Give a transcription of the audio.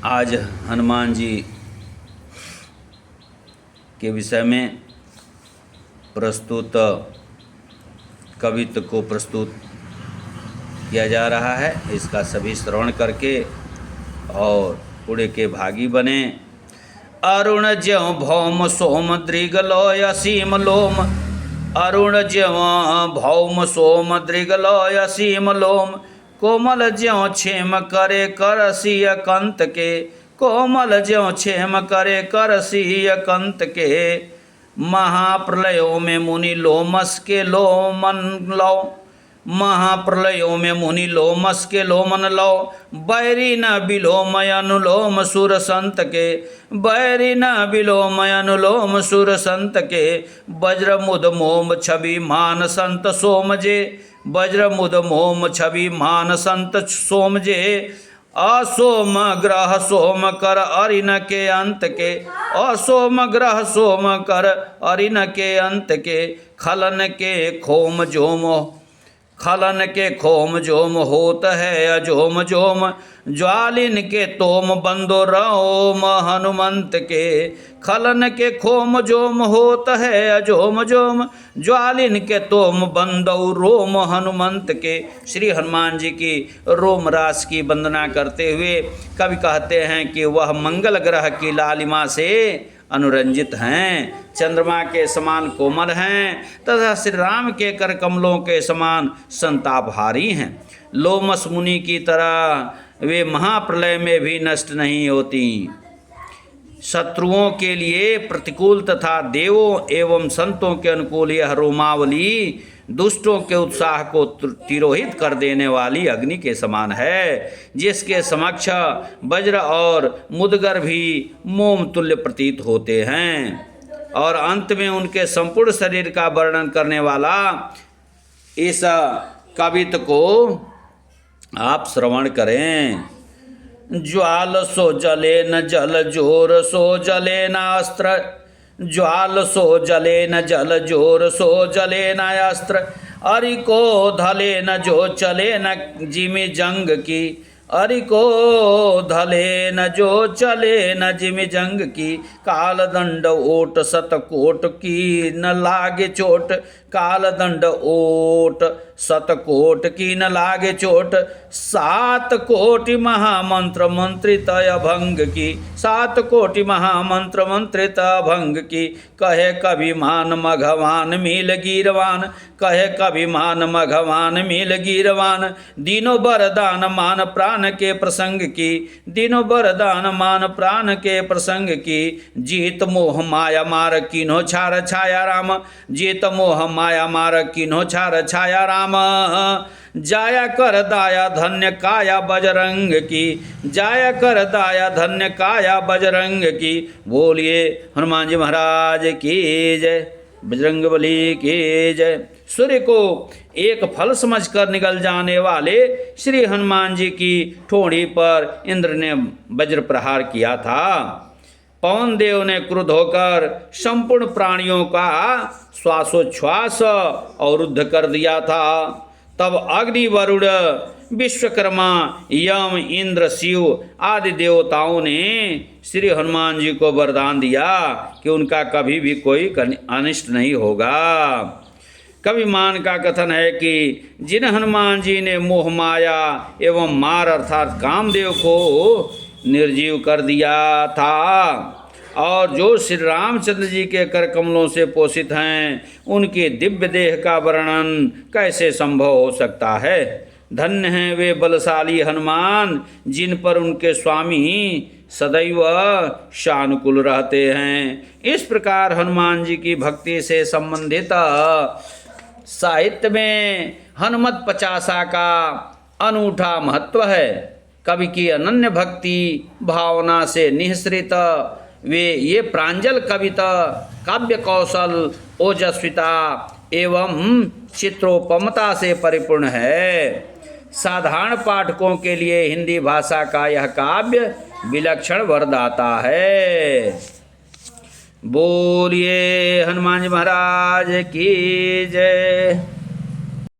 आज हनुमान जी के विषय में प्रस्तुत कवित्व को प्रस्तुत किया जा रहा है। इसका सभी श्रवण करके और पुण्य के भागी बने। अरुण ज्यों भौम सोम दृगलोय असीम लोम, अरुण ज्यों भौम सोम दृगलोय असीम लोम, कोमल ज्यों क्षेम करे करसीय कंत के, कोमल ज्यों क्षेम करे करसीय कंत के, महाप्रलयों में मुनि लोमस के लोमन लो, महाप्रलयों में मुनि लोमस के लोमन लो, बैरी न बिलोमय अनुलोम सुर संत के, बैरी न बिलोमय अनुलोम सुर संत के, वज्र मुद मोम छवि मान संत सोम जे, वज्र मुद मोम छवि मान संत सोम जे, असोम ग्रह सोम कर अरिन के अंत के, असोम ग्रह सोम कर अरिन के अंत के, खलन के खोम जोम, खलन के खोम जोम होत है अजोम जोम, ज्वालिन के तोम बंदो रोम हनुमंत के, खलन के खोम जोम होत है अजोम जोम, ज्वालिन के तोम बंदो रोम हनुमंत के। श्री हनुमान जी की रोम रास की वंदना करते हुए कवि कहते हैं कि वह मंगल ग्रह की लालिमा से अनुरंजित हैं, चंद्रमा के समान कोमल हैं तथा श्री राम के कर कमलों के समान संतापहारी हैं। लोमस मुनि की तरह वे महाप्रलय में भी नष्ट नहीं होती। शत्रुओं के लिए प्रतिकूल तथा देवों एवं संतों के अनुकूल यह रोमावली दुष्टों के उत्साह को तिरोहित कर देने वाली अग्नि के समान है, जिसके समक्ष वज्र और मुदगर भी मोम तुल्य प्रतीत होते हैं। और अंत में उनके संपूर्ण शरीर का वर्णन करने वाला इस कवित्व को आप श्रवण करें। ज्वाल सो जले न जल जोर सो जले न अस्त्र, ज्वाल सो जले न जल जोर सो जले न अस्त्र, अरि को धले न जो चले न जिमि जंग की, अरि को धले न जो चले न जिमि जंग की, काल दंड ओट सतकोट की न लागे चोट, काल दंड ओट सतकोट की न लागे चोट, 7 कोटि महामंत्र मंत्रित अभंग की, 7 कोटि महामंत्र मंत्रित अभंग की, कहे कभी मान मघवान मिल गिरवान, कहे कभी मान मघवान मिल गिरवान, दीनो बरदान मान प्राण के प्रसंग की, दीनो बरदान मान प्राण के प्रसंग की, जीत मोह माया मार किन्हो छार छाया राम, जीत मोह माया मार किन्हो छार छाया राम, जाया कर दाया धन्य काया बजरंग की, जाया कर दाया धन्य काया बजरंग की। बोलिए हनुमान जी महाराज की जय, बजरंगबली की जय। सूर्य को एक फल समझकर निकल जाने वाले श्री हनुमान जी की ठोड़ी पर इंद्र ने वज्र प्रहार किया था। पवन देव ने क्रुद्ध होकर संपूर्ण प्राणियों का श्वासोच्छ्वास अवरुद्ध कर दिया था। तब अग्नि वरुण विश्वकर्मा यम इंद्र शिव आदि देवताओं ने श्री हनुमान जी को वरदान दिया कि उनका कभी भी कोई अनिष्ट नहीं होगा। कविमान का कथन है कि जिन हनुमान जी ने मोह माया एवं मार अर्थात कामदेव को निर्जीव कर दिया था और जो श्री रामचंद्र जी के कर कमलों से पोषित हैं, उनके दिव्य देह का वर्णन कैसे संभव हो सकता है। धन्य हैं वे बलशाली हनुमान जिन पर उनके स्वामी सदैव शानुकूल रहते हैं। इस प्रकार हनुमान जी की भक्ति से संबंधित साहित्य में हनुमत 50 का अनूठा महत्व है। कवि की अनन्य भक्ति भावना से निःसृत वे ये प्रांजल कविता काव्य कौशल ओजस्विता एवं चित्रोपमता से परिपूर्ण है। साधारण पाठकों के लिए हिंदी भाषा का यह काव्य विलक्षण वरदाता है। बोलिए हनुमान जी महाराज की जय।